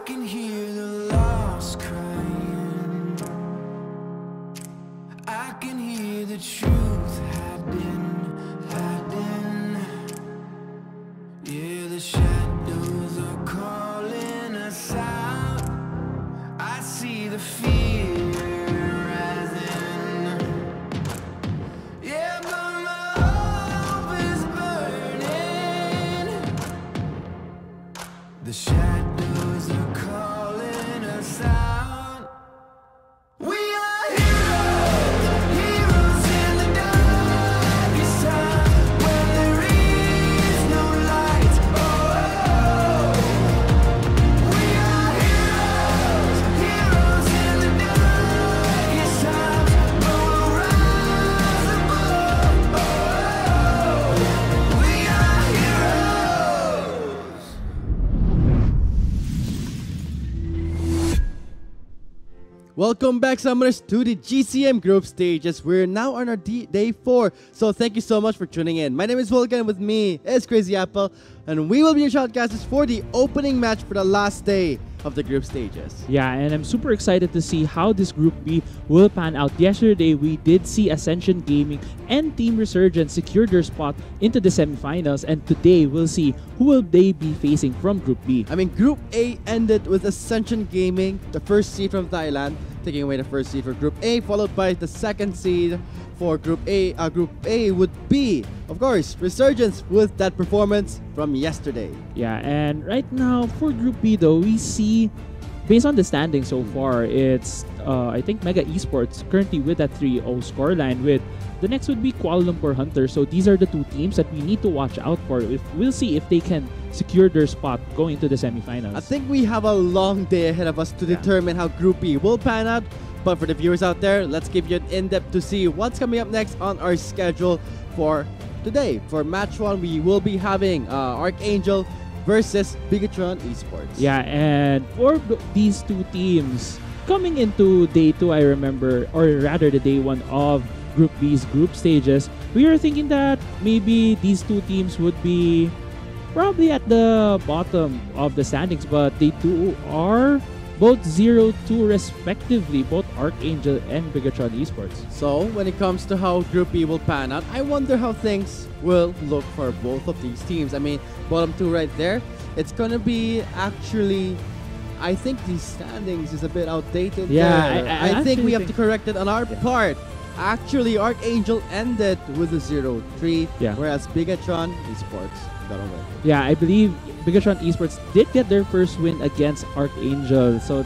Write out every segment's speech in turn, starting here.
can hear the lost crying. I can hear the truth hiding. Yeah, the shadows are calling us out. I see the fear rising. Yeah, but my hope is burning. The shadows are calling us out. We are heroes, heroes in the darkest time, when there is no light. Oh, we are heroes, heroes in the darkest times, but we'll rise above. Oh, we are heroes. Welcome back, Summoners, to the GCM group stages. We're now on our day 4, so thank you so much for tuning in. My name is Volkan, and with me is Crazy Apple, and we will be your shoutcasters for the opening match for the last day of the group stages. Yeah, and I'm super excited to see how this Group B will pan out. Yesterday, we did see Ascension Gaming and Team Resurgence secure their spot into the semifinals, and today we'll see who will they be facing from Group B. I mean, Group A ended with Ascension Gaming, the first seed from Thailand, taking away the first seed for Group A, followed by the second seed for Group A. Group A would be, of course, Resurgence with that performance from yesterday. Yeah, and right now for Group B though, we see, based on the standing so far, it's I think Mega Esports currently with that 3-0 scoreline. With the next would be Kuala Lumpur Hunters. So these are the two teams that we need to watch out for. We'll see if they can secure their spot going into the semifinals. I think we have a long day ahead of us to determine how Group B will pan out. But for the viewers out there, let's give you an in-depth to see what's coming up next on our schedule for today. For match 1, we will be having Archangel versus Bigatron Esports. Yeah, and for these two teams, coming into day 2, I remember, or rather the day 1 of Group B's group stages, we were thinking that maybe these two teams would be probably at the bottom of the standings, but they two are both 0-2 respectively, both Archangel and Bigatron Esports. So when it comes to how Group B will pan out, I wonder how things will look for both of these teams. I mean, bottom 2 right there, it's gonna be actually, I think these standings is a bit outdated. Yeah, there. I think we have think to correct it on our part. Actually, Archangel ended with a 0-3, whereas Bigatron Esports got away. Yeah, I believe Bigatron Esports did get their first win against Archangel. So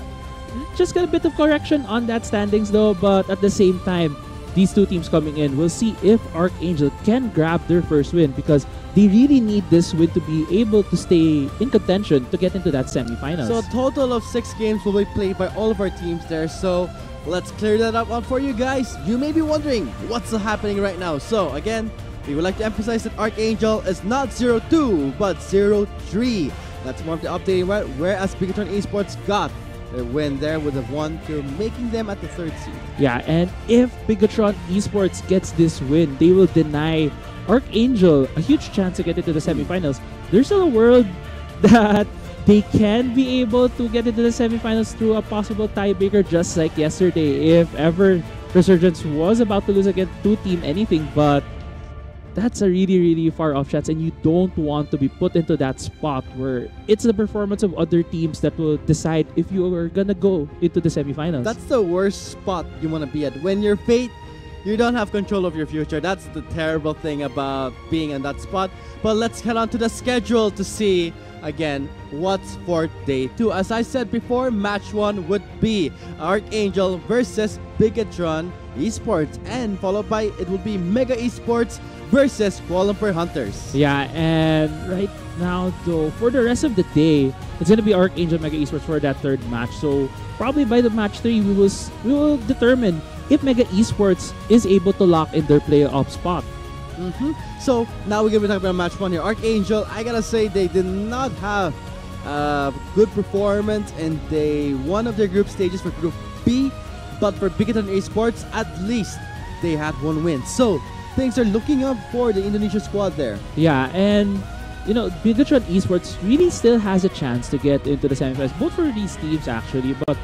just got a bit of correction on that standings though, but at the same time, these two teams coming in, we'll see if Archangel can grab their first win, because they really need this win to be able to stay in contention to get into that semifinals. So a total of 6 games will be played by all of our teams there. So let's clear that up for you guys. You may be wondering what's happening right now. So again, we would like to emphasize that Archangel is not 0-2, but 0-3. That's more of the updating, right? Whereas Bigatron Esports got a win there with a 1-2, making them at the 3rd seed. Yeah, and if Bigatron Esports gets this win, they will deny Archangel a huge chance to get into the semifinals. There's still a world that they can be able to get into the semifinals through a possible tiebreaker, just like yesterday, if ever Resurgence was about to lose against two-team anything. But that's a really, really far off chance, and you don't want to be put into that spot where it's the performance of other teams that will decide if you are gonna go into the semifinals. That's the worst spot you want to be at. When you're fate, you don't have control of your future. That's the terrible thing about being in that spot. But let's head on to the schedule to see again what's for day 2. As I said before, match 1 would be Archangel versus Bigatron Esports, and followed by it will be Mega Esports versus Kuala Lumpur Hunters. Yeah, and right now though, for the rest of the day, it's gonna be Archangel Mega Esports for that 3rd match. So probably by the match 3, we will determine if Mega Esports is able to lock in their playoff spot. So now we're gonna be talking about match 1 here. Archangel, I gotta say they did not have good performance in day 1 of their group stages for Group B, but for Bigatron Esports, at least they had 1 win. So things are looking up for the Indonesia squad there. Yeah, and Bigatron Esports really still has a chance to get into the semifinals, both for these teams actually. But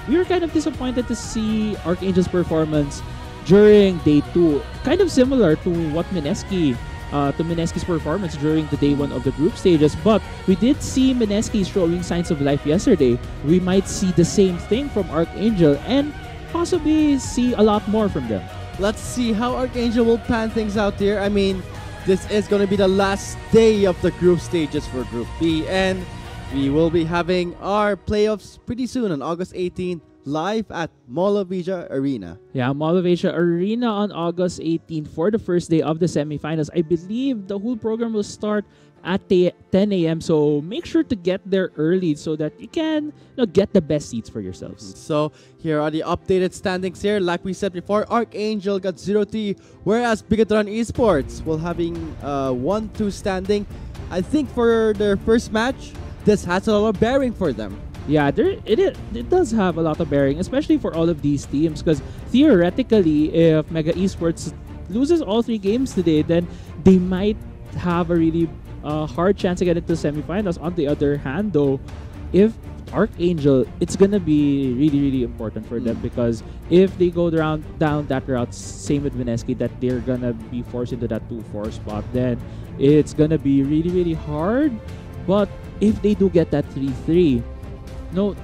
we were kind of disappointed to see Archangel's performance during day 2, kind of similar to what Mineski's performance during the day 1 of the group stages. But we did see Mineski showing signs of life yesterday. We might see the same thing from Archangel and possibly see a lot more from them. Let's see how Archangel will plan things out here. I mean, this is going to be the last day of the group stages for Group B, and we will be having our playoffs pretty soon on August 18th, live at Mall of Asia Arena. Yeah, Mall of Asia Arena on August 18th for the first day of the semifinals. I believe the whole program will start at 10 a.m. So make sure to get there early so that you can get the best seats for yourselves. So here are the updated standings here. Like we said before, Archangel got 0-3, whereas Bigatron Esports will having 1-2 standing. I think for their first match, this has a lot of bearing for them. Yeah, it does have a lot of bearing, especially for all of these teams, because theoretically, if Mega Esports loses all 3 games today, then they might have a really hard chance to get into semifinals. On the other hand, though, if Archangel, it's gonna be really, really important for them, because if they go down that route, same with Mineski, that they're gonna be forced into that 2-4 spot, then it's gonna be really, really hard. But if they do get that 3-3, no,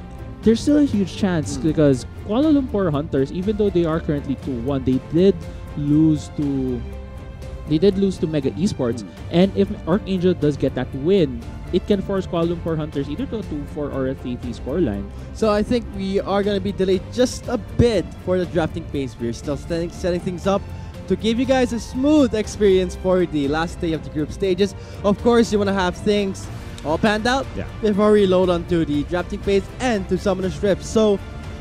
there's still a huge chance, because Kuala Lumpur Hunters, even though they are currently 2-1, they did lose to Mega Esports. And if Archangel does get that win, it can force Kuala Lumpur Hunters either to a 2-4 or a 3-3 scoreline. So I think we are going to be delayed just a bit for the drafting phase. We're still setting things up to give you guys a smooth experience for the last day of the group stages. Of course, you want to have things all planned out before we load onto the drafting phase and to summon the strips. So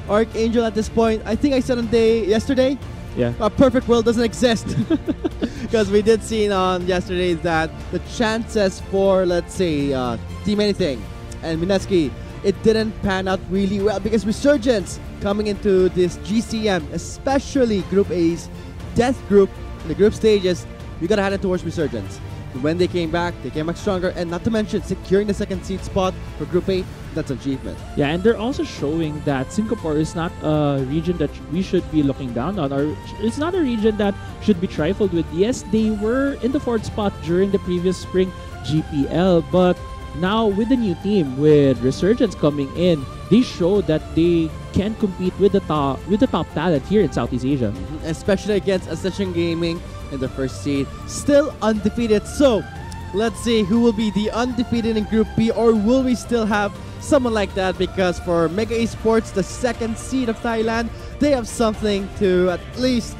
Archangel at this point, I think I said yesterday, a perfect world doesn't exist. Because we did see on yesterday that the chances for, let's say, Team Anything and Mineski, it didn't pan out really well, because Resurgence coming into this GCM, especially Group A's death group in the group stages, we gotta hand it towards Resurgence. When they came back stronger, and not to mention securing the 2nd seed spot for Group A. That's an achievement. Yeah, and they're also showing that Singapore is not a region that we should be looking down on, or it's not a region that should be trifled with. Yes, they were in the 4th spot during the previous spring GPL, but now with the new team, with Resurgence coming in, they show that they can compete with the top talent here in Southeast Asia. Especially against Ascension Gaming in the 1st seed, still undefeated. So let's see who will be the undefeated in Group B, or will we still have someone like that? Because for Mega Esports, the 2nd seed of Thailand, they have something to at least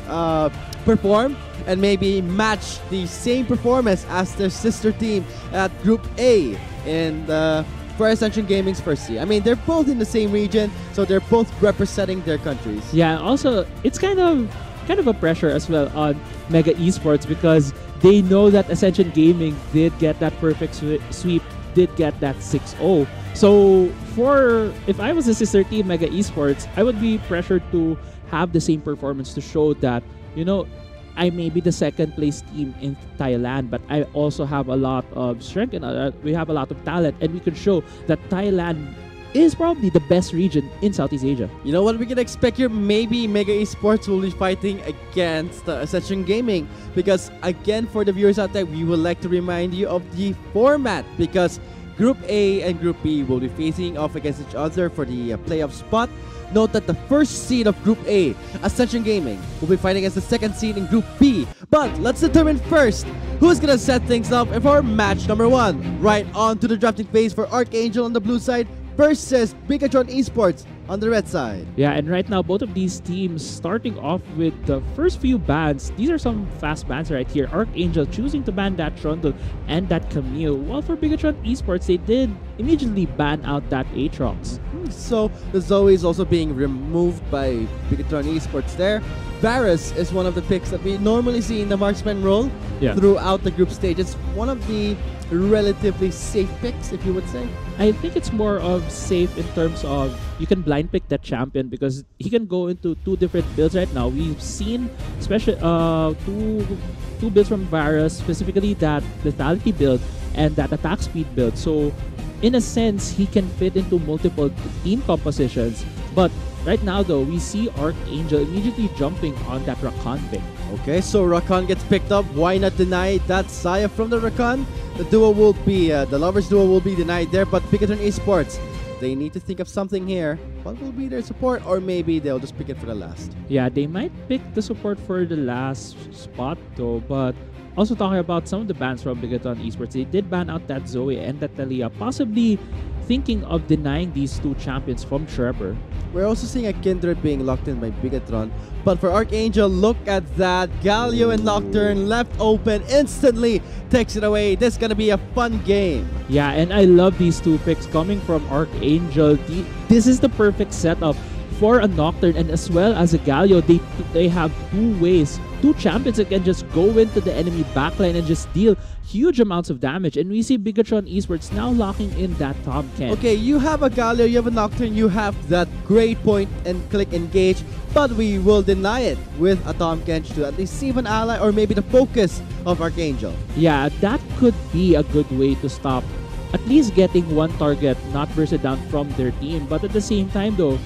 perform and maybe match the same performance as their sister team at Group A in the for Ascension Gaming's 1st seed. I mean, they're both in the same region, so they're both representing their countries. Yeah, also it's kind of a pressure as well on Mega Esports, because they know that Ascension Gaming did get that perfect sweep, did get that 6-0. So if I was a sister team, Mega Esports, I would be pressured to have the same performance to show that, I may be the 2nd place team in Thailand, but I also have a lot of strength and we have a lot of talent, and we can show that Thailand is probably the best region in Southeast Asia. You know what we can expect here? Maybe Mega Esports will be fighting against Ascension Gaming, because again, for the viewers out there, we would like to remind you of the format, because Group A and Group B will be facing off against each other for the playoff spot. Note that the 1st seed of Group A, Ascension Gaming, will be fighting against the 2nd seed in Group B. But let's determine first who's gonna set things up for match number 1. Right on to the drafting phase for Archangel on the blue side versus Bigatron Esports on the red side. Yeah, and right now, both of these teams starting off with the first few bans. These are some fast bans right here. Archangel choosing to ban that Trundle and that Camille, while for Bigatron Esports, they did immediately ban out that Aatrox. So the Zoe is also being removed by Bigatron Esports there. Varus is one of the picks that we normally see in the marksman role throughout the group stages. One of the relatively safe picks, if you would say. I think it's more of safe in terms of you can blind pick that champion, because he can go into 2 different builds right now. We've seen especially two builds from Varus, specifically that lethality build and that attack speed build. So in a sense, he can fit into multiple team compositions. But right now though, we see Archangel immediately jumping on that Rakan pick. Okay, so Rakan gets picked up. Why not deny that Saya from the Rakan? The duo will be, the Lovers duo will be denied there, but Bigatron Esports, they need to think of something here. What will be their support? Or maybe they'll just pick it for the last. Yeah, they might pick the support for the last spot though, but also talking about some of the bans from Bigatron Esports, they did ban out that Zoe and that Talia, possibly thinking of denying these two champions from Trevor. We're also seeing a Kindred being locked in by Bigatron. But for Archangel, look at that. Galio and Nocturne left open instantly. Takes it away. This is going to be a fun game. Yeah, and I love these two picks coming from Archangel. This is the perfect setup for a Nocturne and as well as a Galio. They have two ways, two champions that can just go into the enemy backline and just deal huge amounts of damage. And we see Bigatron Esports now locking in that top Ken. Okay, you have a Galio, you have a Nocturne, you have that great point and click engage, but we will deny it with a Tom Kench to at least save an ally or maybe the focus of Archangel. Yeah, that could be a good way to stop at least getting one target not bursted down from their team. But at the same time though,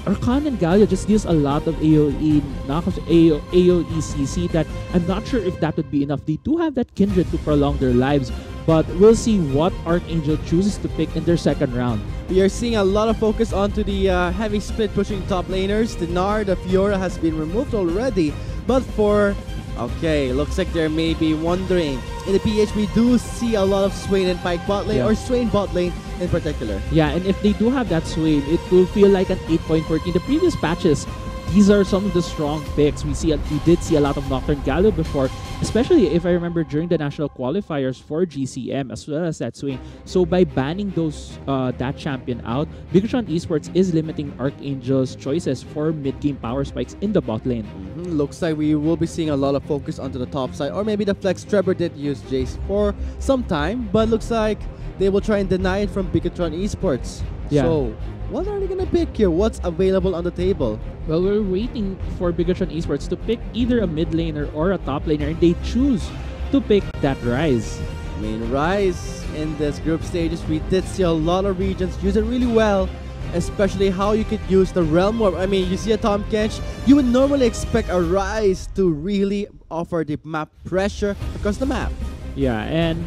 Arkan and Galio just deals a lot of AoE knockoffs, AoE CC that I'm not sure if that would be enough. They do have that Kindred to prolong their lives, but we'll see what Archangel chooses to pick in their second round. We are seeing a lot of focus onto the heavy split pushing top laners. The Nard, the Fiora has been removed already, but for... Okay, looks like they may be wondering. In the PH, we do see a lot of Swain and Pyke bot lane, or Swain bot lane in particular. Yeah, and if they do have that Swain, it will feel like an 8.14. The previous patches, these are some of the strong picks. We did see a lot of Nocturne Galio before, especially if I remember during the national qualifiers for GCM as well as that Swain. So by banning those that champion out, Bigatron Esports is limiting Archangel's choices for mid-game power spikes in the bot lane. Looks like we will be seeing a lot of focus onto the top side, or maybe the flex. Trevor did use Jace for some time, but looks like they will try and deny it from Bigatron Esports. Yeah. So what are they gonna pick here? What's available on the table? Well, we're waiting for Bigatron Esports to pick either a mid laner or a top laner, and they choose to pick that Rise. I mean, Rise in this group stages, we did see a lot of regions use it really well, especially how you could use the Realm Warp. I mean, you see a Tom Kench, you would normally expect a Rise to really offer the map pressure across the map. Yeah, and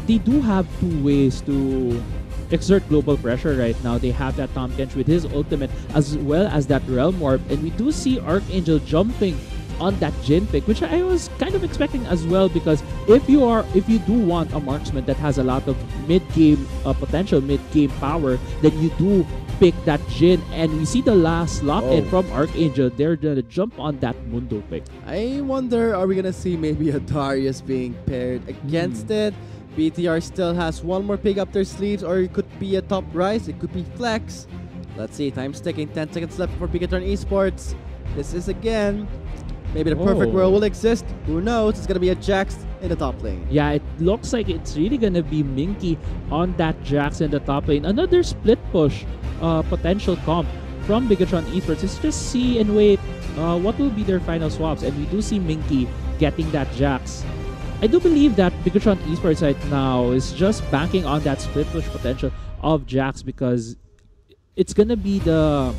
they do have two ways to exert global pressure right now. They have that Tom Kench with his ultimate as well as that Realm Warp, and we do see Archangel jumping on that Jhin pick, which I was kind of expecting as well, because if you do want a marksman that has a lot of mid-game potential, mid-game power, then you do pick that Jhin, and we see the last lock-in from Archangel. They're gonna jump on that Mundo pick. I wonder, are we gonna see maybe a Darius being paired against it? BTR still has one more pick up their sleeves, or it could be a top Rise, it could be Flex. Let's see, time's ticking, 10 seconds left for Bigatron Esports. This is again, maybe the perfect world will exist. Who knows? It's gonna be a Jax in the top lane. Yeah, it looks like it's really gonna be Minky on that Jax in the top lane. Another split push potential comp from Bigatron Esports. Let's just see and wait what will be their final swaps. And we do see Minky getting that Jax. I do believe that Bigatron Esports right now is just banking on that split push potential of Jax, because it's gonna be the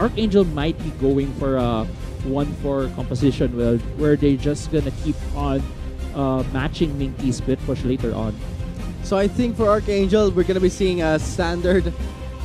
Archangel might be going for a 1-4 composition where they're just gonna keep on matching Minky's split push later on. So I think for Archangel, we're gonna be seeing a standard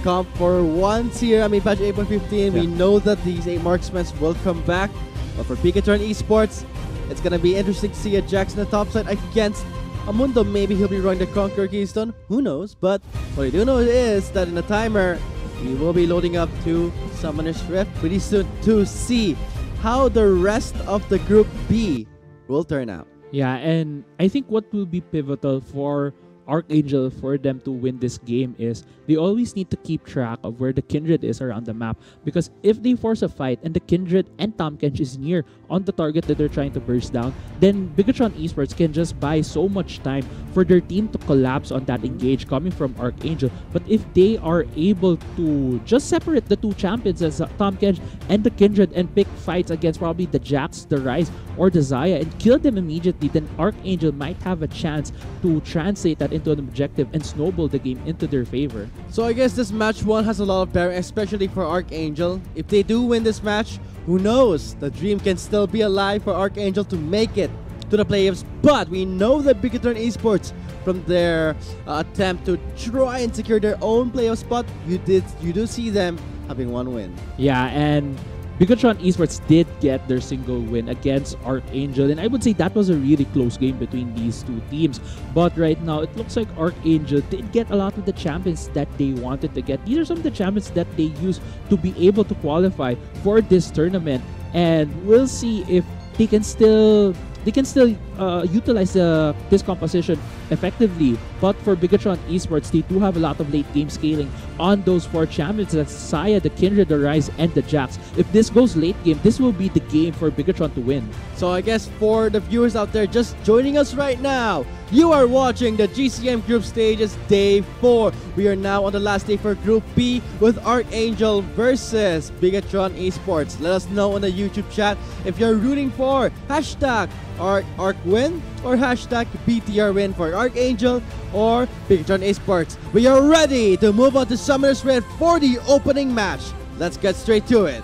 comp for once here. I mean, patch 8.15, we know that these 8 marksmen will come back. But for Bigatron Esports, it's gonna be interesting to see a Jax in the top side against Amundo. Maybe he'll be running the Conqueror Keystone. Who knows? But what I do know is that in the timer, we will be loading up to Summoner's Rift pretty soon to see how the rest of the Group B will turn out. Yeah, and I think what will be pivotal for Archangel for them to win this game is they always need to keep track of where the Kindred is around the map, because if they force a fight and the Kindred and Tom Kench is near on the target that they're trying to burst down, then Bigatron Esports can just buy so much time for their team to collapse on that engage coming from Archangel. But if they are able to just separate the two champions as Tom Kench and the Kindred and pick fights against probably the Jax, the Rise, or the Zaya and kill them immediately, then Archangel might have a chance to translate that into an objective and snowball the game into their favor. So I guess this match 1 has a lot of bearing, especially for Archangel. If they do win this match, who knows? The dream can still be alive for Archangel to make it to the playoffs. But we know that Bigatron Esports, from their attempt to try and secure their own playoff spot, you do see them having 1 win. Yeah, and Bigatron Esports did get their single win against Archangel, and I would say that was a really close game between these two teams. But right now, it looks like Archangel did get a lot of the champions that they wanted to get. These are some of the champions that they used to be able to qualify for this tournament, and we'll see if they can still utilize this composition effectively. But for Bigatron Esports, they do have a lot of late game scaling on those 4 champions. That's Saya, the Kindred, the Rise, and the Jax. If this goes late game, this will be the game for Bigatron to win. So I guess for the viewers out there just joining us right now, you are watching the GCM Group Stages Day 4. We are now on the last day for Group B with Archangel versus Bigatron Esports. Let us know on the YouTube chat if you're rooting for hashtag ARK win or hashtag BTR win for Archangel or Bigatron Esports. We are ready to move on to Summoner's Rift for the opening match. Let's get straight to it.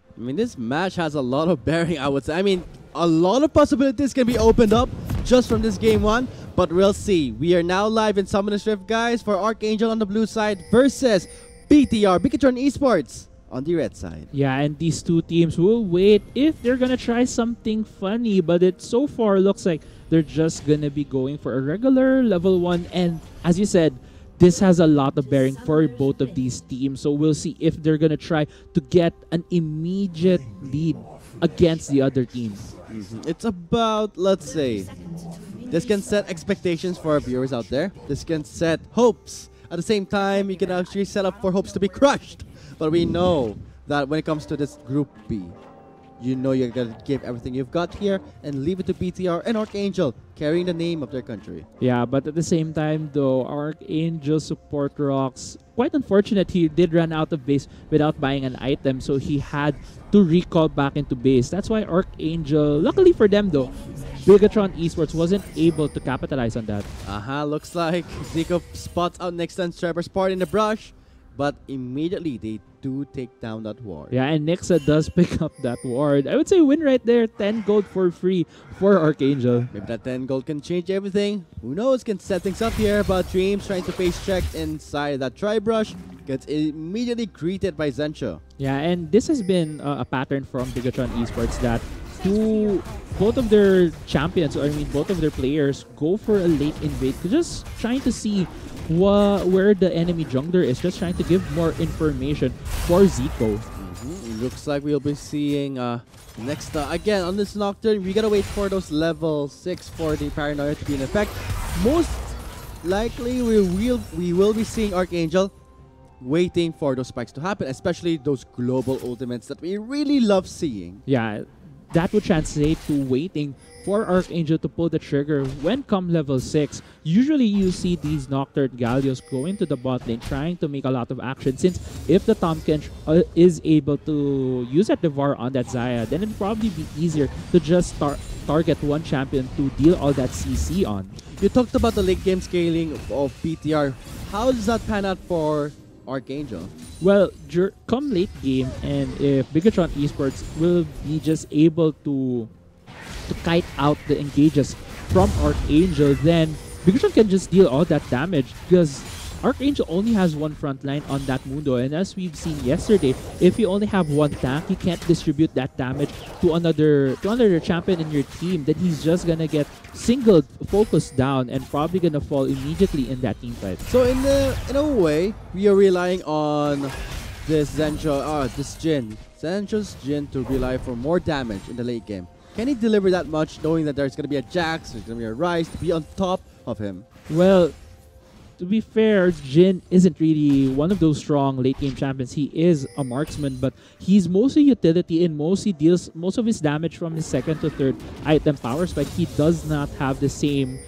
I mean, this match has a lot of bearing, I would say. I mean, a lot of possibilities can be opened up just from this game 1, but we'll see. We are now live in Summoner's Rift, guys, for Archangel on the blue side versus BTR, Bigatron Esports, on the red side. Yeah, and these two teams will wait if they're gonna try something funny, but it so far looks like they're just gonna be going for a regular level 1, and as you said, this has a lot of bearing for both of these teams. So we'll see if they're going to try to get an immediate lead against the other team. It's about, let's say, this can set expectations for our viewers out there. This can set hopes. At the same time, you can actually set up for hopes to be crushed. But we know that when it comes to this Group B, you know you're going to give everything you've got here and leave it to BTR and Archangel, carrying the name of their country. Yeah, but at the same time though, Archangel support rocks. Quite unfortunate, he did run out of base without buying an item, so he had to recall back into base. That's why Archangel, luckily for them though, Bigatron Esports wasn't able to capitalize on that. Looks like Zico spots out next on Trevor's part in the brush, but immediately they do take down that ward. Yeah, and Nixa does pick up that ward. I would say win right there, 10 gold for free for Archangel. Maybe that 10 gold can change everything. Who knows, can set things up here, but Dreams trying to face check inside that tri-brush gets immediately greeted by Zencho. Yeah, and this has been a pattern from Bigatron Esports that both of their champions, or I mean both of their players, go for a late invade, just trying to see where the enemy jungler is, just trying to give more information for Zico. It looks like we'll be seeing next again on this Nocturne. We gotta wait for those level 6 for the Paranoia to be in effect. Most likely we will be seeing Archangel waiting for those spikes to happen, especially those global ultimates that we really love seeing. Yeah, that would translate to waiting for Archangel to pull the trigger when come level 6. Usually you see these Nocturne Gallios go into the bot lane trying to make a lot of action, since if the Tom Kench is able to use that Devour on that Zaya, then it'd probably be easier to just target one champion to deal all that CC on. You talked about the late game scaling of BTR. How does that pan out for Archangel? Well, come late game, and if Bigatron Esports will be just able to kite out the engages from Archangel, then Bigatron can just deal all that damage, because Archangel only has one front line on that Mundo, and as we've seen yesterday, if you only have one tank, you can't distribute that damage to another champion in your team. Then he's just gonna get singled, focused down, and probably gonna fall immediately in that team fight. So in a way, we are relying on this this Zencho's Jin to rely for more damage in the late game. Can he deliver that much, knowing that there's gonna be a Jax, there's gonna be a Ryze to be on top of him? Well, to be fair, Jin isn't really one of those strong late game champions. He is a marksman, but he's mostly utility and mostly deals most of his damage from his second to third item power spike. He does not have the same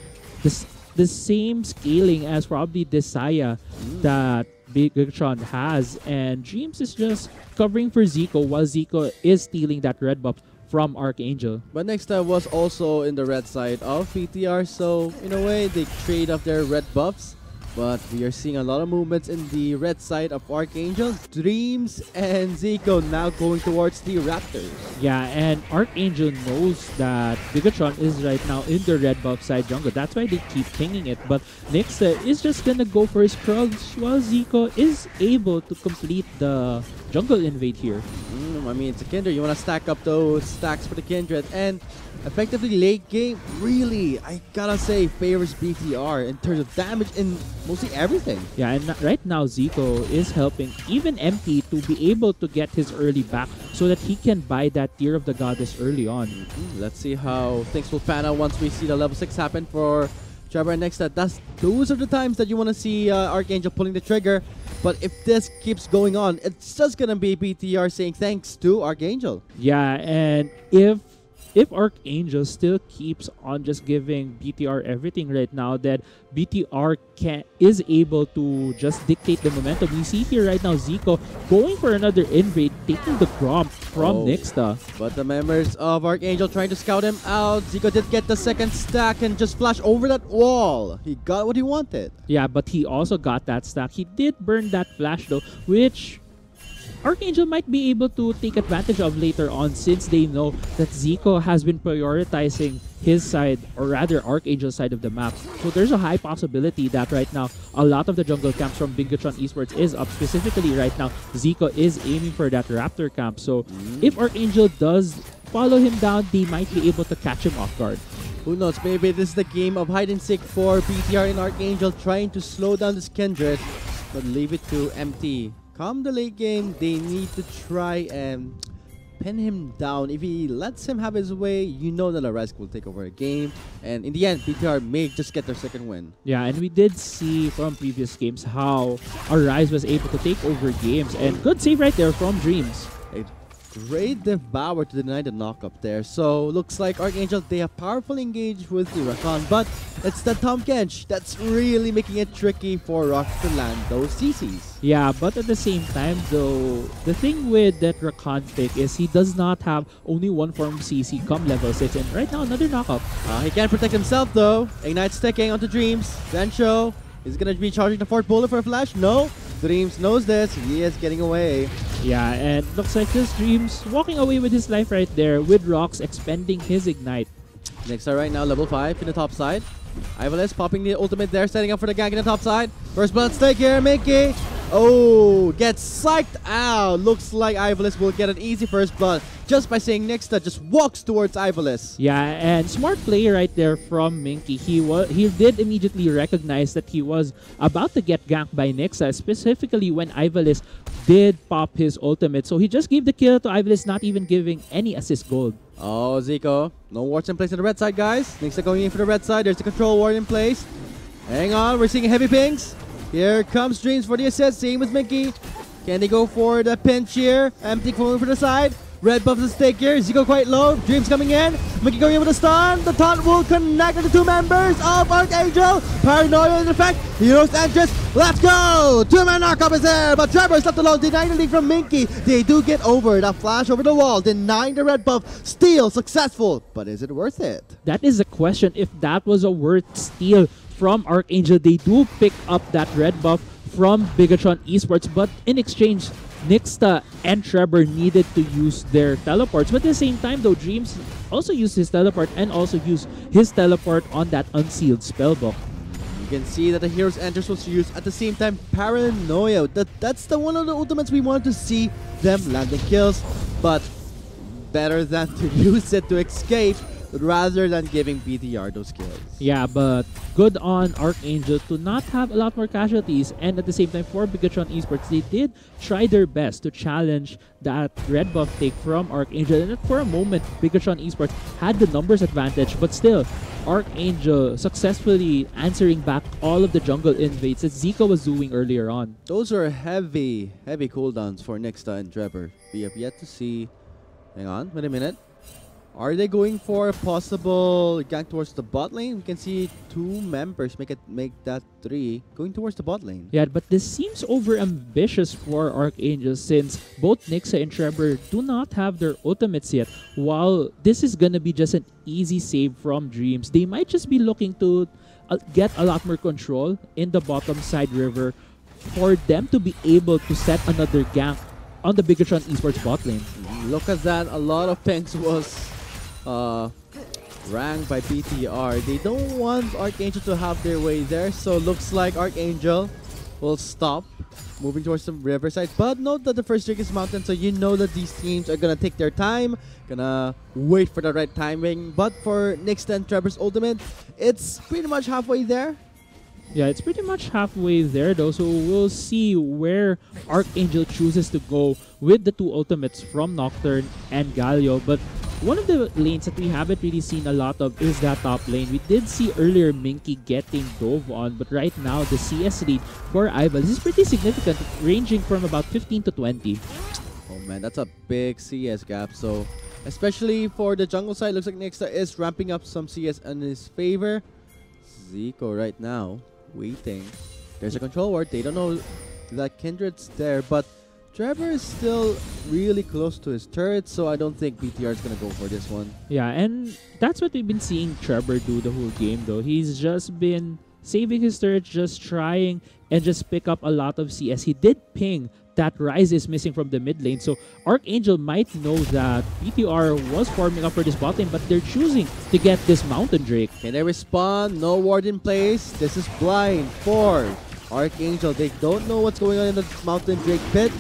scaling as probably Desaya that Bigatron has, and Dreams is just covering for Zico while Zico is stealing that red buff from Archangel. But next time was also in the red side of BTR, so in a way they trade off their red buffs. But we are seeing a lot of movements in the red side of Archangel. Dreams and Zico now going towards the Raptors. Yeah, and Archangel knows that Bigatron is right now in the red buff side jungle. That's why they keep pinging it. But Nixa is just gonna go for his Krugs while Zico is able to complete the jungle invade here. I mean, it's a Kindred. You want to stack up those stacks for the Kindred. And effectively late game, really, I gotta say, favors BTR in terms of damage in mostly everything. Yeah, and right now Zico is helping even MP to be able to get his early back so that he can buy that Tear of the Goddess early on. Let's see how things will pan out once we see the level 6 happen for Trevor and Nexa. Those are the times that you want to see Archangel pulling the trigger. But if this keeps going on, it's just gonna be BTR saying thanks to Archangel. Yeah, and if Archangel still keeps on just giving BTR everything right now, then BTR is able to just dictate the momentum. We see here right now Zico going for another invade, taking the Gromp from Nixta. But the members of Archangel trying to scout him out. Zico did get the second stack and just flash over that wall. He got what he wanted. Yeah, but he also got that stack. He did burn that flash though, which Archangel might be able to take advantage of later on, since they know that Zico has been prioritizing his side, or rather Archangel's side of the map. So there's a high possibility that right now a lot of the jungle camps from Bigatron Esports is up. Specifically right now, Zico is aiming for that Raptor camp. So if Archangel does follow him down, they might be able to catch him off guard. Who knows, maybe this is the game of hide and seek for BTR and Archangel, trying to slow down this Kindred, but leave it to MT. Come the late game, they need to try and pin him down. If he lets him have his way, you know that Ryze will take over a game. And in the end, BTR may just get their second win. Yeah, and we did see from previous games how Ryze was able to take over games. And good save right there from Dreams. A great devour to deny the knock-up there. So looks like Archangel, they have powerfully engaged with the Rakan, but it's the Tom Kench that's really making it tricky for Rock to land those CCs. Yeah, but at the same time though, the thing with that Rakan pick is he does not have only one form of CC come level 6, and right now another knockup. He can't protect himself though. Ignite sticking onto Dreams. Zencho is gonna be charging the fourth bullet for a flash. No, Dreams knows this. He is getting away. Yeah, and looks like this Dreams walking away with his life right there, with Rox expending his Ignite. Nexa right now, level 5 in the top side. Ivalice popping the ultimate there, setting up for the gank in the top side. First blood stake here, Mickey. Oh, gets psyched out. Looks like Ivalice will get an easy first blood just by saying Nixta just walks towards Ivalice. Yeah, and smart play right there from Minky. He did immediately recognize that he was about to get ganked by Nixa, specifically when Ivalice did pop his ultimate. So he just gave the kill to Ivalice, not even giving any assist gold. Oh, Zico. No wards in place on the red side, guys. Nixa going in for the red side. There's the control ward in place. Hang on, we're seeing heavy pings. Here comes Dreams for the assist. Same with Mickey. Can they go for the pinch here? Empty going for the side. Red buff the stake here. Zico quite low. Dreams coming in. Mickey going in with a stun. The taunt will connect with the two members of Archangel. Paranoia in effect. Heroes entrance. Let's go. Two-man knockup is there. But Trevor's left alone. Denying the lead from Minky. They do get over. That flash over the wall. Denying the red buff. Steal successful. But is it worth it? That is the question. If that was a worth steal from Archangel, they do pick up that red buff from Bigatron Esports, but in exchange, Nixta and Trevor needed to use their teleports. But at the same time though, Dreams also used his teleport and also used his teleport on that unsealed spellbook. can see that the Hero's Enters was used at the same time. Paranoia. That's the one of the ultimates we wanted to see them landing kills, but better than to use it to escape rather than giving BTR those kills. Yeah, but good on Archangel to not have a lot more casualties, and at the same time for Bigatron Esports, they did try their best to challenge that red buff take from Archangel, and for a moment Bigatron Esports had the numbers advantage, but still Archangel successfully answering back all of the jungle invades that Zika was doing earlier on. Those are heavy cooldowns for Nixta and Trevor. We have yet to see. Hang on, wait a minute. Are they going for a possible gank towards the bot lane? We can see 2 members make that 3 going towards the bot lane. Yeah, but this seems over ambitious for Archangel since both Nixa and Trevor do not have their ultimates yet. While this is gonna be just an easy save from Dreams, they might just be looking to get a lot more control in the bottom side river for them to be able to set another gank on the Bigatron Esports bot lane. Look at that, a lot of pings was ranked by BTR. They don't want Archangel to have their way there, so looks like Archangel will stop moving towards the riverside. But note that the first drink is mountain, so you know that these teams are gonna take their time, gonna wait for the right timing. But for Nixta and Trevor's ultimate, it's pretty much halfway there. Yeah, it's pretty much halfway there though, so we'll see where Archangel chooses to go with the 2 ultimates from Nocturne and Galio. But one of the lanes that we haven't really seen a lot of is that top lane. We did see earlier Minky getting dove on, but right now the CS lead for Ival is pretty significant, ranging from about 15 to 20. Oh man, that's a big CS gap. So especially for the jungle side, looks like Nixta is ramping up some CS in his favor. Zico right now waiting. There's a control ward. They don't know that Kindred's there, but Trevor is still really close to his turret, so I don't think BTR is going to go for this one. Yeah, and that's what we've been seeing Trevor do the whole game though. He's just been saving his turret, just trying and just pick up a lot of CS. He did ping that Rise is missing from the mid lane, so Archangel might know that BTR was farming up for this bot lane, but they're choosing to get this Mountain Drake. Can they respond? No ward in place. This is blind for Archangel. They don't know what's going on in the Mountain Drake pit.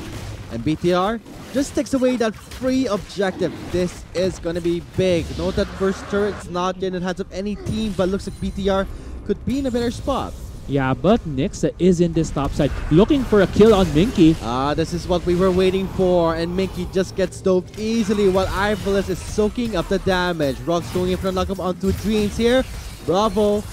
And BTR just takes away that free objective. This is going to be big. Note that first turret's not yet in the hands of any team, but looks like BTR could be in a better spot. Yeah, but Nixa is in this top side, looking for a kill on Minky. This is what we were waiting for, and Minky just gets doped easily while Ivalis is soaking up the damage. Rock's going in for a knockup onto Dreams here. Bravo.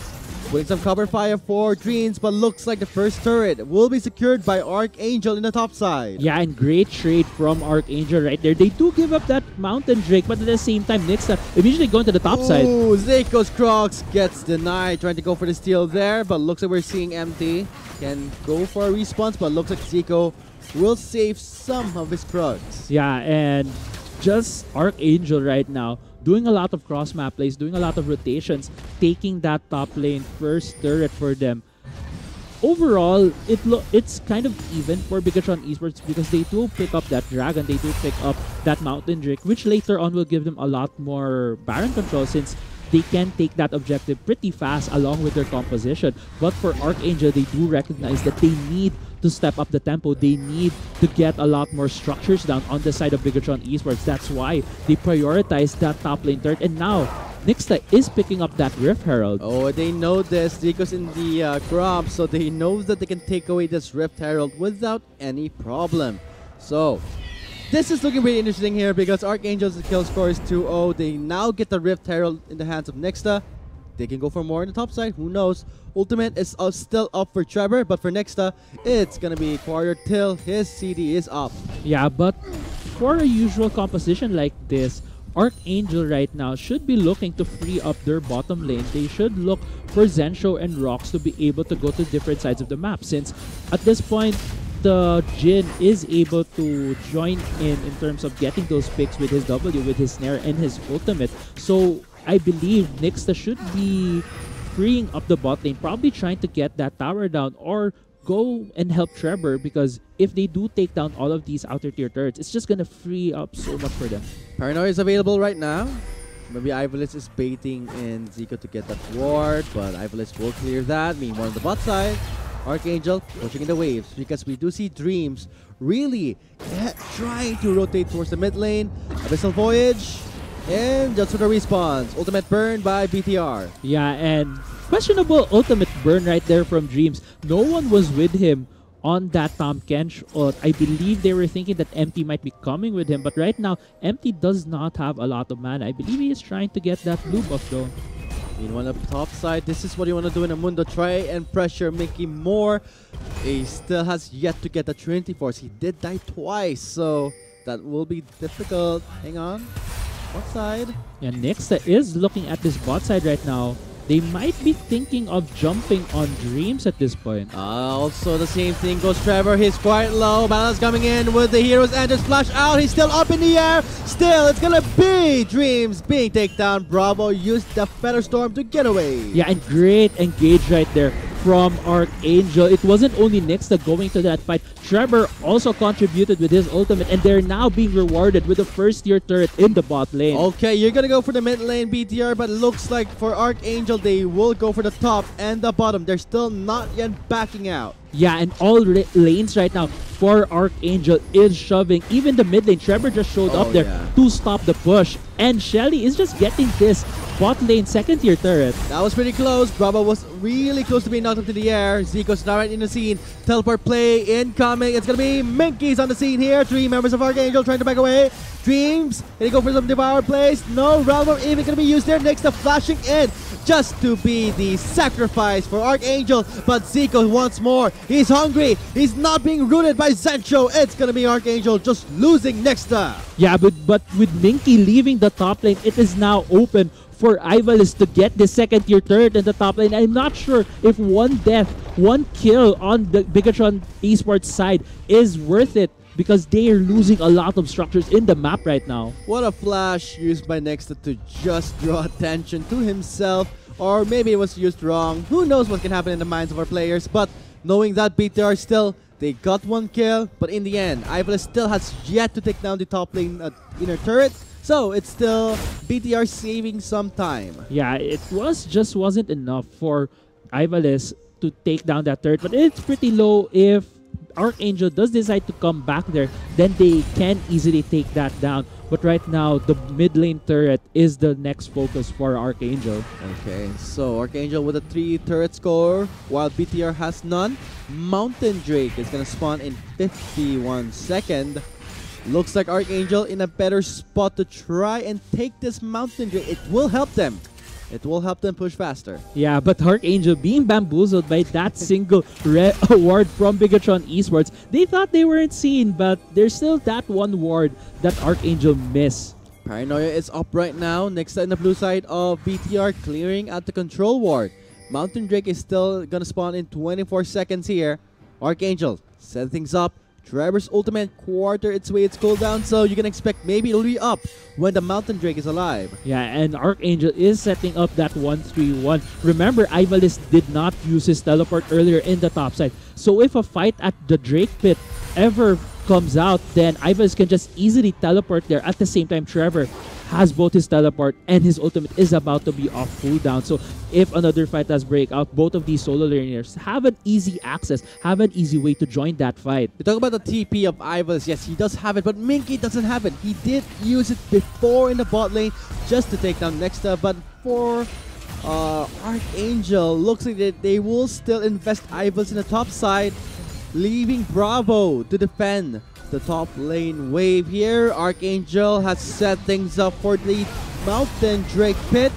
Putting some cover fire for Dreams, but looks like the first turret will be secured by Archangel in the top side. Yeah, and great trade from Archangel right there. They do give up that Mountain Drake, but at the same time, Nixa immediately going to the top side. Ooh, Zico's Crocs gets denied. Trying to go for the steal there, but looks like we're seeing empty. Can go for a response, but looks like Zico will save some of his Crocs. Yeah, and just Archangel right now doing a lot of cross-map plays, doing a lot of rotations, taking that top lane first turret for them. Overall, it's kind of even for Bigatron Esports because they do pick up that Dragon, they do pick up that Mountain Drake, which later on will give them a lot more Baron control since they can take that objective pretty fast along with their composition. But for Archangel, they do recognize that they need to step up the tempo. They need to get a lot more structures down on the side of Bigatron Esports. That's why they prioritize that top lane turret. And now, Nixta is picking up that Rift Herald. Oh, they know this. Zico's in the crop, so they know that they can take away this Rift Herald without any problem. So, this is looking really interesting here because Archangel's kill score is 2-0. They now get the Rift Herald in the hands of Nixta. They can go for more on the top side. Who knows? Ultimate is still up for Trevor, but for Nixta, it's going to be quarter till his CD is up. Yeah, but for a usual composition like this, Archangel right now should be looking to free up their bottom lane. They should look for Zensho and Rox to be able to go to different sides of the map since at this point, the Jin is able to join in terms of getting those picks with his W, with his snare, and his ultimate. So I believe Nixta should be freeing up the bot lane, probably trying to get that tower down or go and help Trevor because if they do take down all of these outer tier turrets, it's just going to free up so much for them. Paranoia is available right now. Maybe Ivalice is baiting in Zico to get that ward, but Ivalice will clear that. Meanwhile, on the bot side, Archangel pushing in the waves because we do see Dreams really trying to rotate towards the mid lane. Abyssal Voyage, and just for the respawns. Ultimate burn by BTR. Yeah, and questionable ultimate burn right there from Dreams. No one was with him on that Tom Kench ult. I believe they were thinking that Empty might be coming with him, but right now, Empty does not have a lot of mana. I believe he is trying to get that blue buff though. Meanwhile, on the top side, this is what you want to do in a Mundo. Try and pressure Mickey more. He still has yet to get the Trinity Force. He did die twice, so that will be difficult. Hang on. What side? Yeah, Nyx is looking at this bot side right now. They might be thinking of jumping on Dreams at this point. Also, the same thing goes Trevor. He's quite low. Balance coming in with the heroes and just splash out. He's still up in the air. Still, it's gonna be Dreams being taken down. Bravo used the Feather Storm to get away. Yeah, and great engage right there from Archangel. It wasn't only Nyx that going to that fight. Trevor also contributed with his ultimate, and they're now being rewarded with the first tier turret in the bot lane. Okay, you're gonna go for the mid lane BTR, but looks like for Archangel, they will go for the top and the bottom. They're still not yet backing out. Yeah, and all lanes right now for Archangel is shoving. Even the mid lane, Trevor just showed up there to stop the push. And Shelly is just getting this bot lane second tier turret. That was pretty close. Bravo was really close to being knocked up to the air. Zico's now right in the scene. Teleport play incoming. It's gonna be Minky's on the scene here. 3 members of Archangel trying to back away. Dreams, can he go for some Devour plays? No, Realm of Even gonna be used there. Next, the flashing in just to be the sacrifice for Archangel. But Zico once more. He's hungry. He's not being rooted by Zencho. It's gonna be Archangel just losing next up. Yeah, but with Minky leaving the top lane, it is now open for Ivalice to get the second tier turret in the top lane. I'm not sure if one death, one kill on the Bigatron Esports side is worth it because they are losing a lot of structures in the map right now. What a flash used by Nexta to just draw attention to himself, or maybe it was used wrong. Who knows what can happen in the minds of our players, but knowing that BTR still, they got 1 kill, but in the end, Ivalice still has yet to take down the top lane inner turret. So it's still BTR saving some time. Yeah, it wasn't enough for Ivalice to take down that turret, but it's pretty low. If Archangel does decide to come back there, then they can easily take that down. But right now, the mid lane turret is the next focus for Archangel. Okay, so Archangel with a 3 turret score, while BTR has none. Mountain Drake is gonna spawn in 51 seconds. Looks like Archangel in a better spot to try and take this Mountain Drake. It will help them. It will help them push faster. Yeah, but Archangel being bamboozled by that single award from Bigatron Esports, they thought they weren't seen, but there's still that one ward that Archangel missed. Paranoia is up right now. Next in the blue side of BTR, clearing at the control ward. Mountain Drake is still gonna spawn in 24 seconds here. Archangel set things up. Trevor's ultimate quarter its way its cooldown, so you can expect maybe it'll be up when the Mountain Drake is alive. Yeah, and Archangel is setting up that 1-3-1. Remember, Ivalice did not use his teleport earlier in the top side. So if a fight at the Drake pit ever comes out, then Ivalice can just easily teleport there. At the same time, Trevor has both his teleport and his ultimate is about to be off cooldown. So if another fight does break out, both of these solo laners have an easy access, have an easy way to join that fight. You talk about the TP of Ivalice. Yes, he does have it, but Minky doesn't have it. He did use it before in the bot lane just to take down Nexta, but for Archangel, looks like they will still invest Ivalice in the top side, leaving Bravo to defend the top lane wave here. Archangel has set things up for the Mountain Drake pit.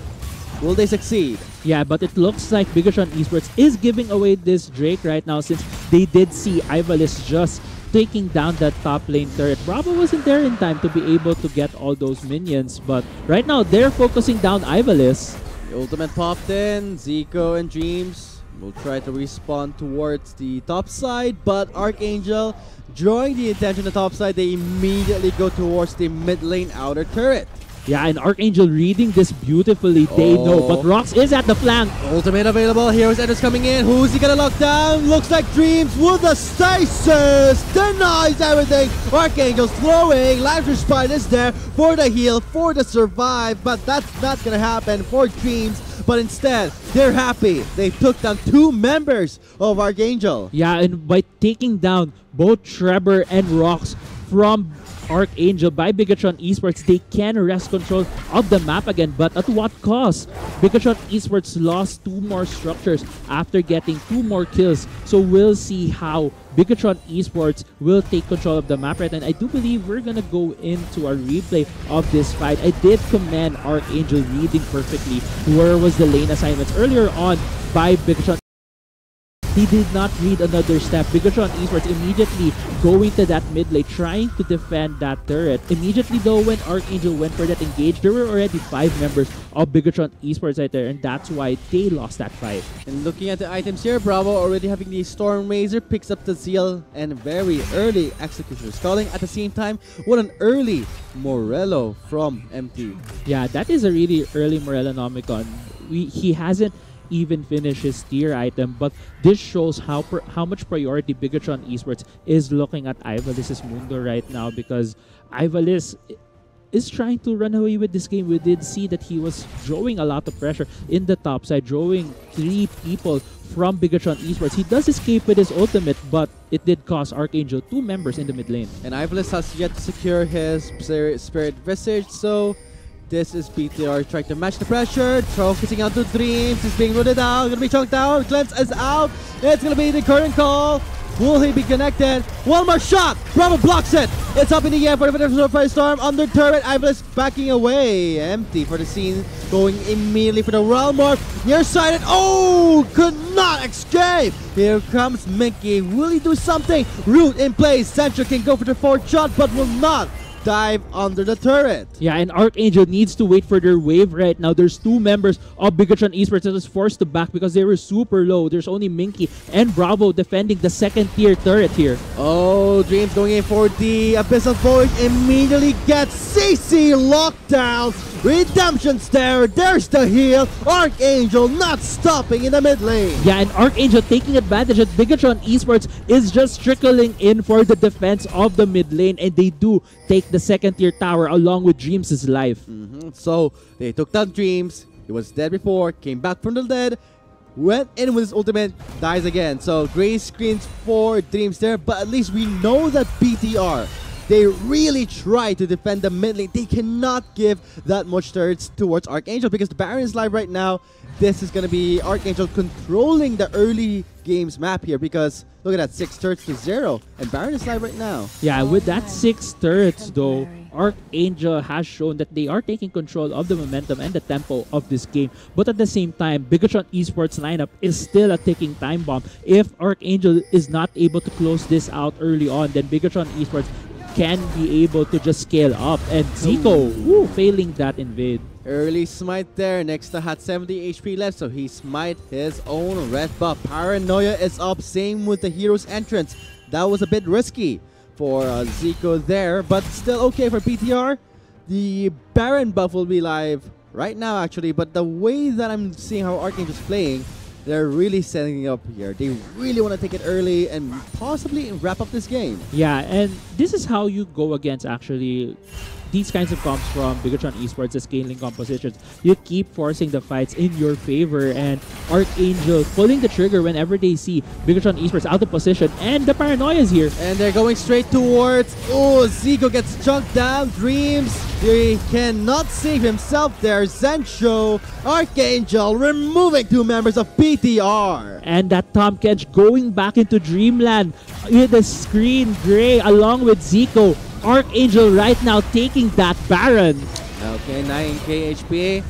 Will they succeed? Yeah, but it looks like Bigatron Esports is giving away this Drake right now since they did see Ivalice just taking down that top lane turret. Bravo wasn't there in time to be able to get all those minions, but right now they're focusing down Ivalice. The ultimate popped in. Zico and Dreams will try to respawn towards the top side, but Archangel drawing the attention to the top side, they immediately go towards the mid lane outer turret. Yeah, and Archangel reading this beautifully. They know, but Rox is at the flank. Ultimate available. Heroes Enders coming in. Who's he gonna lock down? Looks like Dreams with the stasis. Denies everything. Archangel's throwing. Life Respite is there for the heal, for the survive. But that's not gonna happen for Dreams. But instead, they're happy. They took down 2 members of Archangel. Yeah, and by taking down both Trevor and Rox from Archangel by Bigatron Esports, they can wrest control of the map again, but at what cost? Bigatron Esports lost 2 more structures after getting 2 more kills, so we'll see how Bigatron Esports will take control of the map right, and I do believe we're gonna go into a replay of this fight. I did commend Archangel reading perfectly where was the lane assignments earlier on by Bigatron. He did not read another step. Bigatron Esports immediately going to that mid lane, trying to defend that turret. Immediately though, when Archangel went for that engage, there were already 5 members of Bigatron Esports right there, and that's why they lost that fight. And looking at the items here, Bravo already having the Storm Razor, picks up the Zeal, and very early Executioner Sculling. At the same time, what an early Morello from MT. Yeah, that is a really early Morello Nomicon. He hasn't even finish his tier item, but this shows how much priority Bigatron Esports is looking at Ivalis's Mundo right now, because Ivalis is trying to run away with this game. We did see that he was drawing a lot of pressure in the top side, drawing 3 people from Bigatron Esports. He does escape with his ultimate, but it did cost Archangel 2 members in the mid lane. And Ivalis has yet to secure his Spirit Visage, so this is BTR trying to match the pressure. Focusing onto Dreams. He's being rooted out. Gonna be chunked out. Glimpse is out. It's gonna be the current call. Will he be connected? One more shot. Bravo blocks it. It's up in the air for the Storm. Under turret. Ivalis backing away. Empty for the scene. Going immediately for the Realm Morph. Nearsighted. Oh! Could not escape. Here comes Mickey. Will he do something? Root in place. Central can go for the 4th shot, but will not dive under the turret. Yeah, and Archangel needs to wait for their wave right now. There's 2 members of Bigatron Esports that was forced to back because they were super low. There's only Minky and Bravo defending the 2nd tier turret here. Oh, Dreams going in for the Abyssal Void. Immediately gets CC locked down. Redemption Stare. There's the heal. Archangel not stopping in the mid lane. Yeah, and Archangel taking advantage that Bigatron Esports is just trickling in for the defense of the mid lane, and they do take the 2nd tier tower along with Dreams' life. So they took down Dreams. He was dead before, came back from the dead, went in with his ultimate, dies again. So gray screens for Dreams there, but at least we know that BTR, they really try to defend the mid lane. They cannot give that much turrets towards Archangel because the Baron is live right now. This is going to be Archangel controlling the early games map here because look at that, 6 turrets to 0, and Baron is live right now. Yeah, with that 6 turrets though, Archangel has shown that they are taking control of the momentum and the tempo of this game. But at the same time, Bigatron Esports lineup is still a ticking time bomb. If Archangel is not able to close this out early on, then Bigatron Esports can be able to just scale up. And Zico, failing that invade. Early smite there. Next to had 70 HP left, so he smite his own red buff. Paranoia is up, same with the hero's entrance. That was a bit risky for Zico there, but still okay for BTR. The Baron buff will be live right now actually, but the way that I'm seeing how Archangel's playing, they're really setting up here. They really want to take it early and possibly wrap up this game. Yeah, and this is how you go against actually these kinds of comps from Bigatron Esports, the scaling compositions. You keep forcing the fights in your favor, and Archangel pulling the trigger whenever they see Bigatron Esports out of position, and the Paranoia is here. And they're going straight towards, oh, Zico gets chunked down. Dreams, he cannot save himself there. Zencho, Archangel removing 2 members of BTR. And that Tom Kench going back into Dreamland with the screen gray along with Zico. Archangel right now taking that Baron. Okay, 9k HP.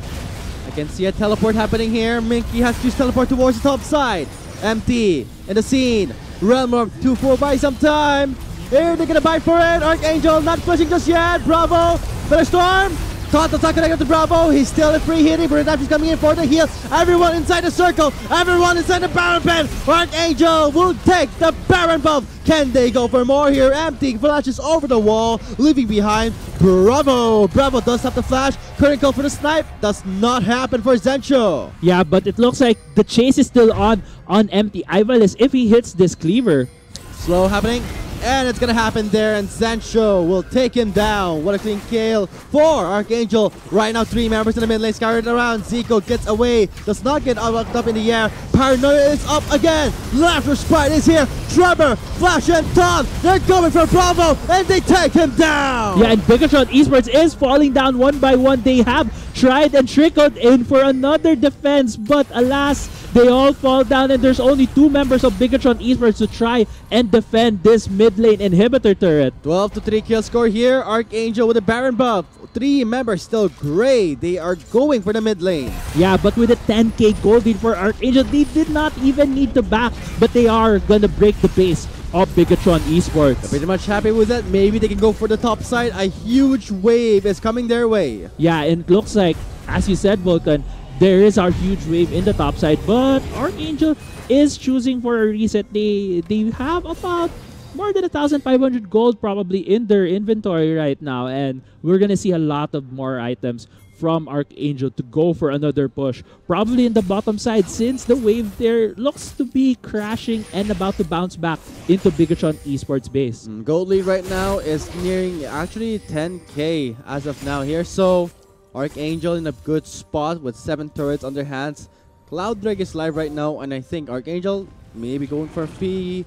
I can see a teleport happening here. Minky has to teleport towards the top side. Empty in the scene. Realm of 2-4 buy some time. Here they're gonna buy for it. Archangel not pushing just yet. Bravo. Better Storm. Caught the not connected to Bravo. He's still in free hitting, but he's coming in for the heal. Everyone inside the circle. Everyone inside the Baron pen. Archangel will take the Baron buff. Can they go for more here? Empty flashes over the wall, leaving behind Bravo. Bravo does have the flash. Current call for the snipe. Does not happen for Zencho. Yeah, but it looks like the chase is still on empty. Ivalis, if he hits this cleaver. Slow happening. And it's gonna happen there, and Zencho will take him down. What a clean kill for Archangel. Right now, 3 members in the mid lane scattered around. Zico gets away, does not get locked up in the air. Paranoia is up again. Laughter Sprite is here. Trevor, Flash, and Tom, they're going for Bravo, and they take him down. Yeah, and Bigatron Esports is falling down one by one. They have tried and trickled in for another defense, but alas, they all fall down, and there's only 2 members of Bigatron Esports to try and defend this mid lane inhibitor turret. 12-3 kill score here. Archangel with a Baron buff. 3 members still gray. They are going for the mid lane. Yeah, but with a 10k gold lead for Archangel, they did not even need to back, but they are gonna break the base of Bigatron Esports. Pretty much happy with that. Maybe they can go for the top side. A huge wave is coming their way. Yeah, and it looks like, as you said, Vulcan, there is our huge wave in the top side, but Archangel is choosing for a reset. They have about more than 1,500 gold probably in their inventory right now, and we're gonna see a lot of more items from Archangel to go for another push, probably in the bottom side, since the wave there looks to be crashing and about to bounce back into Bigatron Esports base. Gold lead right now is nearing actually 10k as of now here, so Archangel in a good spot with 7 turrets on their hands. Cloud Drake is live right now, and I think Archangel may be going for Fee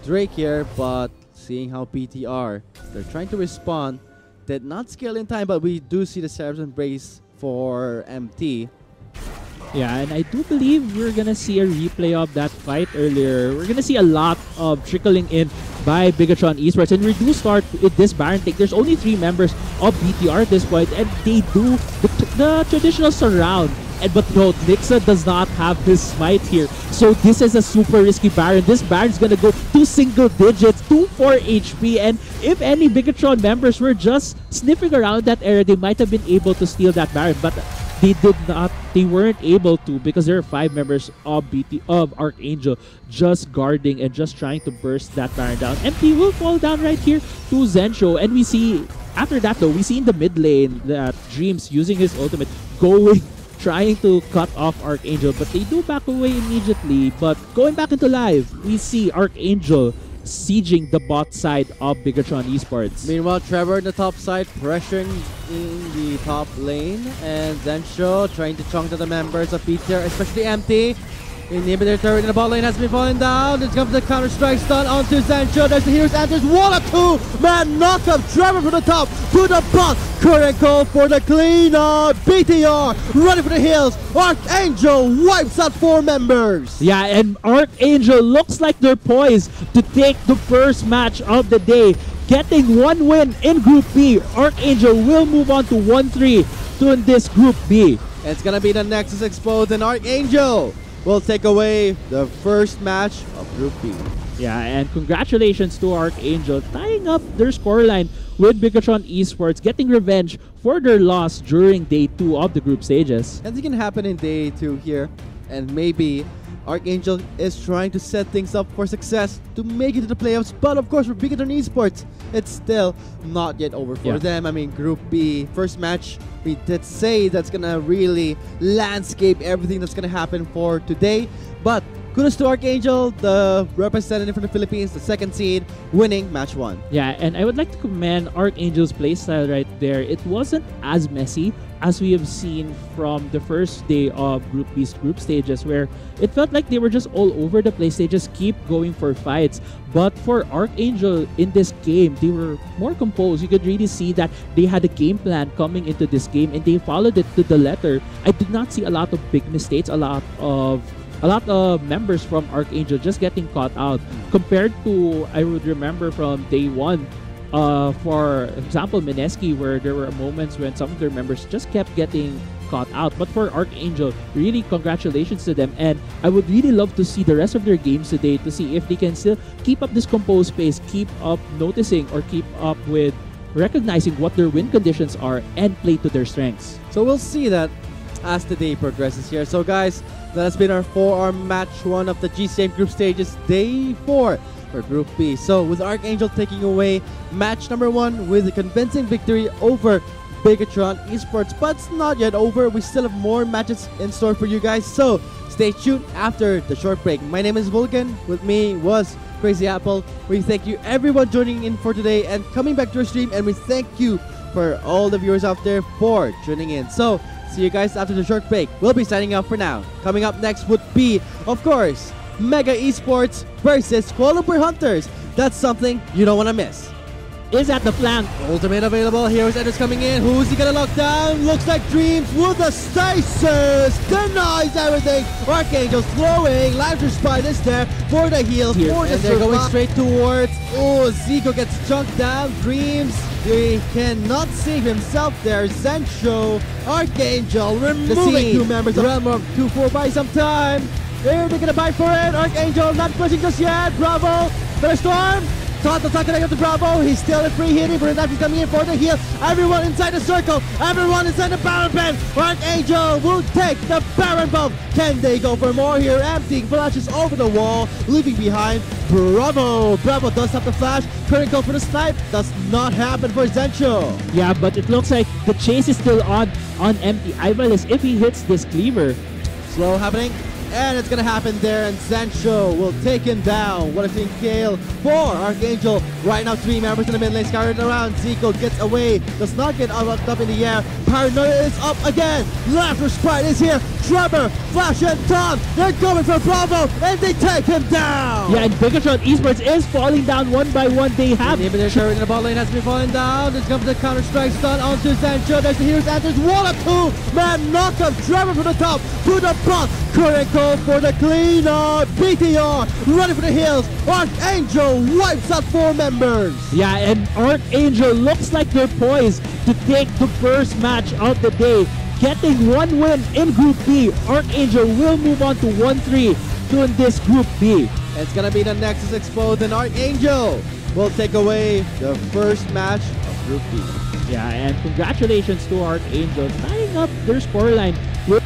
Drake here, but seeing how BTR, they're trying to respond, did not scale in time, but we do see the Seraph's Embrace for MT. Yeah, and I do believe we're gonna see a replay of that fight earlier. We're gonna see a lot of trickling in by Bigatron Esports, and we do start with this Baron take. There's only 3 members of BTR at this point, and they do the traditional surround. But no, Nixa does not have his smite here. So this is a super risky Baron. This Baron's gonna go to single digits, 2-4 HP, and if any Bigatron members were just sniffing around that area, they might have been able to steal that Baron, but they did not. They weren't able to because there are 5 members of Archangel just guarding and just trying to burst that Baron down. MP will fall down right here to Zencho, and we see after that though, we see in the mid lane that Dreams using his ultimate going trying to cut off Archangel, but they do back away immediately. But going back into live, we see Archangel sieging the bot side of Bigatron Esports. Meanwhile, Trevor in the top side pressuring in the top lane, and Zencho trying to chunk to the members of BTR, especially MT. Inhibitor turret in the bot lane has been falling down. It's comes the counter strike stun onto Zencho. There's the hero's enters. What a 2-man knockup. Trevor from the top to the bot. Current call for the cleanup. BTR running for the hills. Archangel wipes out 4 members. Yeah, and Archangel looks like they're poised to take the first match of the day. Getting 1 win in Group B. Archangel will move on to 1-3 to in this Group B. It's gonna be the Nexus Exposed, and Archangel will take away the first match of Group B. Yeah, and congratulations to Archangel tying up their scoreline with Bigatron Esports, getting revenge for their loss during day 2 of the group stages. Anything can happen in day 2 here, and maybe Archangel is trying to set things up for success to make it to the playoffs, but of course for Bigatron Esports, it's still not yet over for them. I mean, Group B, first match, we did say that's gonna really landscape everything that's gonna happen for today, but kudos to Archangel, the representative from the Philippines, the 2nd seed, winning match 1. Yeah, and I would like to commend Archangel's playstyle right there. It wasn't as messy as we have seen from the first day of Group B's group stages, where it felt like they were just all over the place. They just keep going for fights. But for Archangel in this game, they were more composed. You could really see that they had a game plan coming into this game, and they followed it to the letter. I did not see a lot of big mistakes, a lot of members from Archangel just getting caught out compared to, I would remember from day 1, for example, Mineski, where there were moments when some of their members just kept getting caught out. But for Archangel, really congratulations to them, and I would really love to see the rest of their games today to see if they can still keep up this composed pace, keep up noticing or keep up with recognizing what their win conditions are and play to their strengths. So we'll see that as the day progresses here. So guys, that has been our 4-arm match 1 of the GCM group stages, day 4 for Group B. So with Archangel taking away match number 1 with a convincing victory over Bigatron Esports. But it's not yet over. We still have more matches in store for you guys. So stay tuned after the short break. My name is Vulcan. With me was Crazy Apple. We thank you everyone joining in for today and coming back to our stream. And we thank you for all the viewers out there for tuning in. So see you guys after the short break. We'll be signing off for now. Coming up next would be, of course, Mega Esports versus Kuala Lumpur Hunters. That's something you don't want to miss. Is at the flank. Ultimate available. Here's Enders coming in. Who's he gonna lock down? Looks like Dreams with the stasis. Denies everything. Archangel's throwing. Lantern Spite is there for the heal. Here, For the and they're going straight towards. Oh, Zico gets chunked down. Dreams. He cannot save himself there. Zencho. Archangel removing 2 members of Realm of 2-4 by some time. Here they're gonna buy for it. Archangel not pushing just yet. Bravo. Better Storm. Todd not connected to Bravo. He's still in free hitting, but he's coming in for the heal. Everyone inside the circle. Everyone inside the Baron Pen. Archangel will take the Baron Bump. Can they go for more here? Emptying flashes over the wall, leaving behind Bravo. Bravo does have the flash. Critical for the snipe. Does not happen for Zencho. Yeah, but it looks like the chase is still on empty. Ivalis, if he hits this cleaver. Slow happening. And it's gonna happen there, and Zencho will take him down. What a clean kill for Archangel. Right now, 3 members in the mid lane scattered around. Zico gets away, does not get up in the air. Paranoia is up again. Laughter Sprite is here. Trevor, Flash, and Tom, they're going for Bravo, and they take him down. Yeah, and Bigatron Esports is falling down one by one. They have the inhibitor turret in the bot lane has been falling down. There's comes the counter strike stun onto Zencho. There's the hero's answers. 1-2 man knock up Trevor from the top to the bot. Critical for the cleanup. BTR running for the hills. Archangel wipes out 4 members. Yeah, and Archangel looks like they're poised to take the first match of the day. Getting 1 win in Group B, Archangel will move on to 1-3 to win this Group B. It's gonna be the Nexus Exposed, and Archangel will take away the first match of Group B. Yeah, and congratulations to Archangel tying up their scoreline with